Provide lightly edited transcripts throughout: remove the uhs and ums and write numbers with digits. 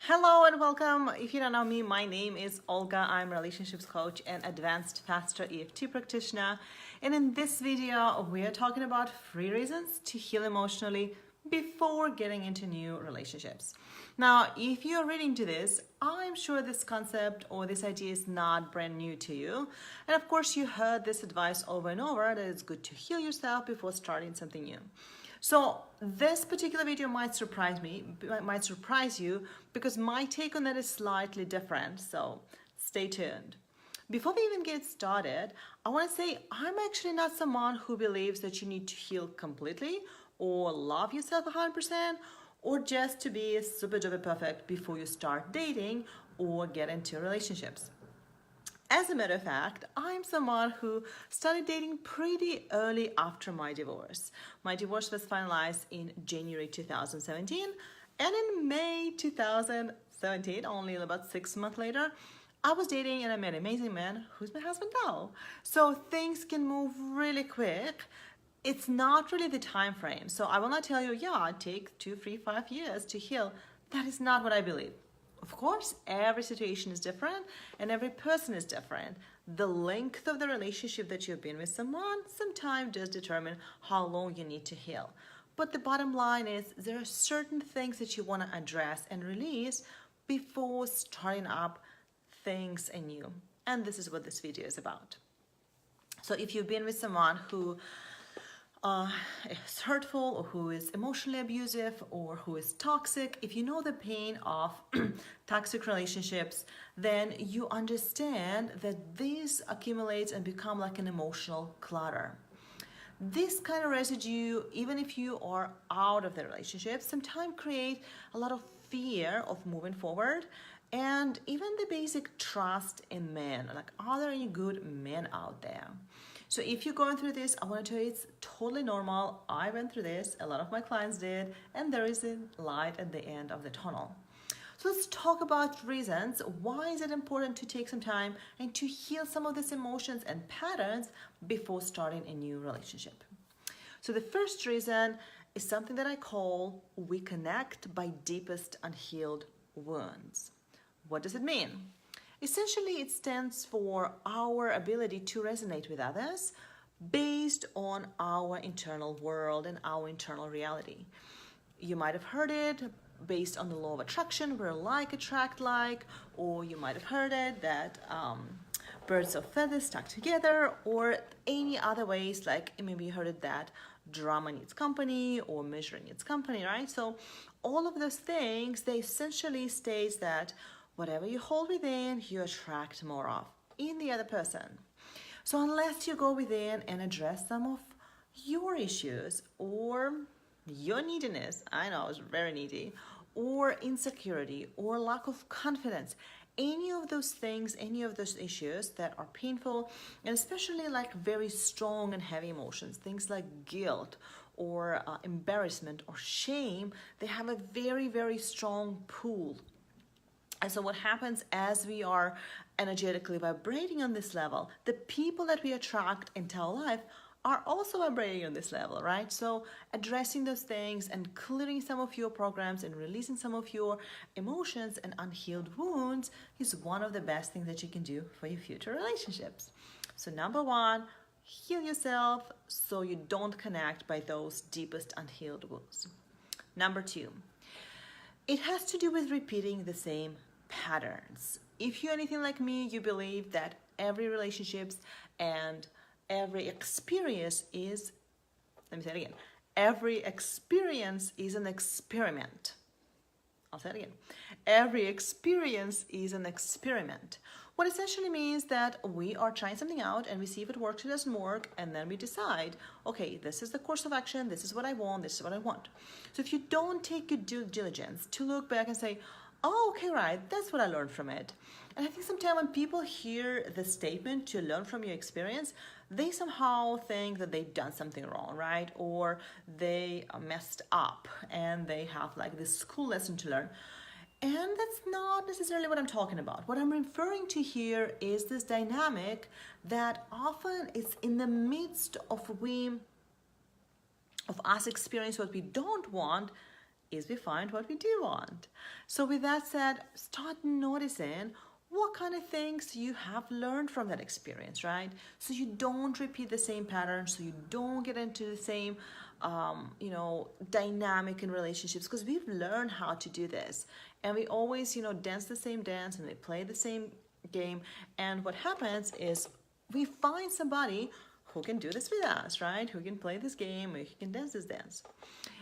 Hello and welcome. If you don't know me, my name is Olga. I'm a relationships coach and advanced faster EFT practitioner. And in this video, we are talking about 3 reasons to heal emotionally before getting into new relationships. Now, if you're reading to this, I'm sure this concept or this idea is not brand new to you. And of course, you heard this advice over and over that it's good to heal yourself before starting something new. So this particular video might surprise you because my take on that is slightly different. So stay tuned. Before we even get started, I want to say I'm actually not someone who believes that you need to heal completely or love yourself 100% or just to be super duper perfect before you start dating or get into relationships. As a matter of fact, I'm someone who started dating pretty early after my divorce. My divorce was finalized in January 2017, and in May 2017, only about 6 months later, I was dating and I met an amazing man who's my husband now. So things can move really quick. It's not really the time frame. So I will not tell you, yeah, take 2, 3, 5 years to heal. That is not what I believe. Of course, every situation is different and every person is different. The length of the relationship that you've been with someone sometimes does determine how long you need to heal. But the bottom line is there are certain things that you want to address and release before starting up things anew. And this is what this video is about. So if you've been with someone who is hurtful or who is emotionally abusive or who is toxic, if you know the pain of toxic relationships, then you understand that this accumulates and become like an emotional clutter. This kind of residue, even if you are out of the relationship, sometimes create a lot of fear of moving forward and even the basic trust in men. Like, are there any good men out there? So if you're going through this, I want to tell you it's totally normal. I went through this, a lot of my clients did, and there is a light at the end of the tunnel. So let's talk about reasons. Why is it important to take some time and to heal some of these emotions and patterns before starting a new relationship? So the first reason is something that I call we connect by deepest unhealed wounds. What does it mean? Essentially, it stands for our ability to resonate with others based on our internal world and our internal reality. You might have heard it based on the law of attraction, where like attract like, or you might have heard it that birds of feathers stuck together, or any other ways, like maybe you heard it that drama needs company or measuring needs company, right? So all of those things, they essentially states that whatever you hold within, you attract more of in the other person. So unless you go within and address some of your issues or your neediness, I know I was very needy, or insecurity or lack of confidence, any of those things, any of those issues that are painful, and especially like very strong and heavy emotions, things like guilt or embarrassment or shame, they have a very, very strong pull. And so what happens as we are energetically vibrating on this level, the people that we attract into our life are also vibrating on this level, right? So addressing those things and clearing some of your programs and releasing some of your emotions and unhealed wounds is one of the best things that you can do for your future relationships. So number 1, heal yourself so you don't connect by those deepest unhealed wounds. Number 2, it has to do with repeating the same patterns. If you're anything like me, you believe that every relationships and every experience is, let me say it again, every experience is an experiment. I'll say it again. Every experience is an experiment. What essentially means that we are trying something out and we see if it works or doesn't work, and then we decide, okay, this is the course of action, this is what I want, this is what I want. So if you don't take your due diligence to look back and say, oh, okay, right, that's what I learned from it. And I think sometimes when people hear the statement to learn from your experience, they somehow think that they've done something wrong, right? Or they messed up and they have like this school lesson to learn. And that's not necessarily what I'm talking about. What I'm referring to here is this dynamic that often is in the midst of us experience what we don't want, is we find what we do want. So with that said, start noticing what kind of things you have learned from that experience, right? So you don't repeat the same patterns, so you don't get into the same dynamic in relationships, because we've learned how to do this, and we always dance the same dance and we play the same game, and what happens is we find somebody who can do this with us, right? Who can play this game, or who can dance this dance.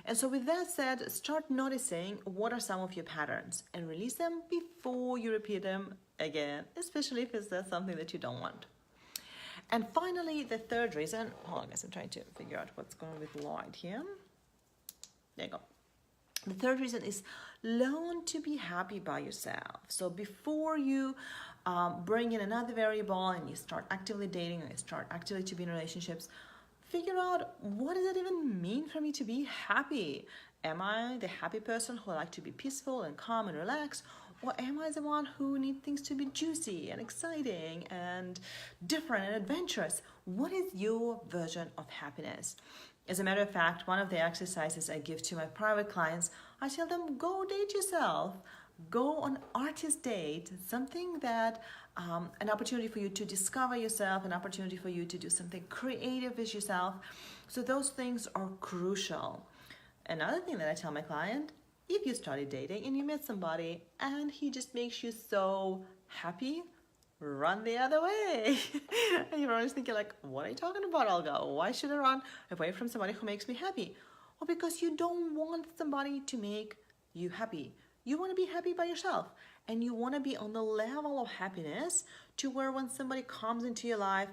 And so with that said, start noticing what are some of your patterns and release them before you repeat them again, especially if it's something that you don't want. And finally, the third reason, hold on guys, I'm trying to figure out what's going on with Lloyd here. There you go. The third reason is learn to be happy by yourself. So before you bring in another variable and you start actively dating or you start actively to be in relationships, figure out, what does it even mean for me to be happy? Am I the happy person who like to be peaceful and calm and relaxed? Or am I the one who needs things to be juicy and exciting and different and adventurous? What is your version of happiness? As a matter of fact, one of the exercises I give to my private clients, I tell them, go date yourself. Go on artist date, something that, an opportunity for you to discover yourself, an opportunity for you to do something creative with yourself. So those things are crucial. Another thing that I tell my client, if you started dating and you met somebody and he just makes you so happy, run the other way. And you're always thinking like, what are you talking about, Olga? Why should I run away from somebody who makes me happy? Well, because you don't want somebody to make you happy. You want to be happy by yourself, and you want to be on the level of happiness to where when somebody comes into your life,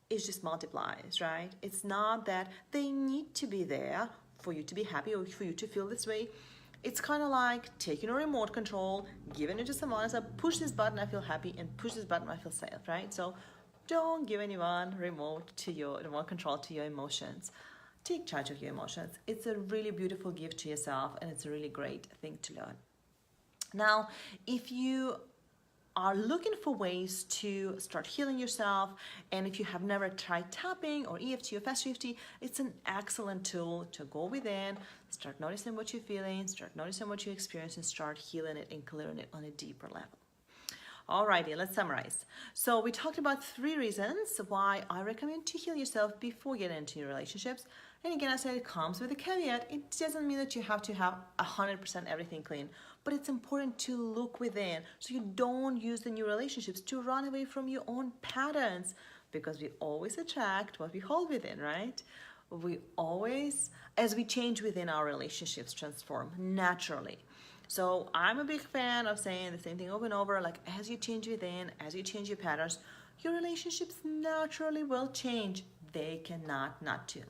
it just multiplies, right? It's not that they need to be there for you to be happy or for you to feel this way. It's kind of like taking a remote control, giving it to someone else, push this button, I feel happy, and push this button, I feel sad, right? So don't give anyone remote control to your emotions. Take charge of your emotions. It's a really beautiful gift to yourself, and it's a really great thing to learn. Now, if you are looking for ways to start healing yourself, and if you have never tried tapping or EFT or fast EFT, it's an excellent tool to go within, start noticing what you're feeling, start noticing what you experience, and start healing it and clearing it on a deeper level. Alrighty, let's summarize. So we talked about 3 reasons why I recommend to heal yourself before getting into your relationships. And again, I said it comes with a caveat. It doesn't mean that you have to have 100% everything clean, but it's important to look within so you don't use the new relationships to run away from your own patterns, because we always attract what we hold within, right? We always, as we change within, our relationships transform naturally. So I'm a big fan of saying the same thing over and over, like as you change within, as you change your patterns, your relationships naturally will change. They cannot not to.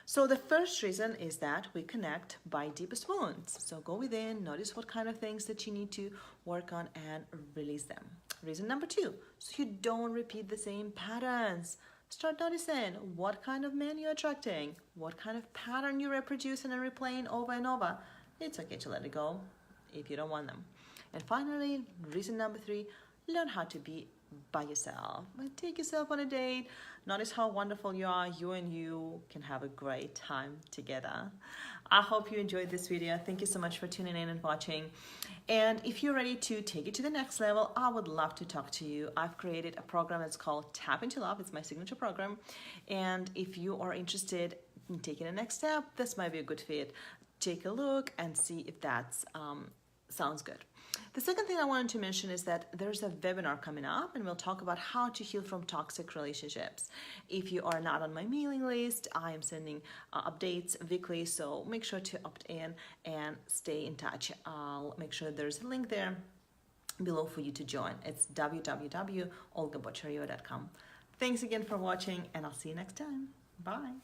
So the first reason is that we connect by deepest wounds. So go within, notice what kind of things that you need to work on and release them. Reason number 2, so you don't repeat the same patterns. Start noticing what kind of men you're attracting, what kind of pattern you're reproducing and replaying over and over. It's okay to let it go if you don't want them. And finally, reason number 3, learn how to be by yourself. Take yourself on a date. Notice how wonderful you are. You and you can have a great time together. I hope you enjoyed this video. Thank you so much for tuning in and watching. And if you're ready to take it to the next level, I would love to talk to you. I've created a program that's called Tap into Love. It's my signature program. And if you are interested in taking the next step, this might be a good fit. Take a look and see if that sounds good. The second thing I wanted to mention is that there's a webinar coming up, and we'll talk about how to heal from toxic relationships. If you are not on my mailing list, I am sending updates weekly, so make sure to opt in and stay in touch. I'll make sure there's a link there below for you to join. It's www.olgabochareva.com. Thanks again for watching, and I'll see you next time. Bye.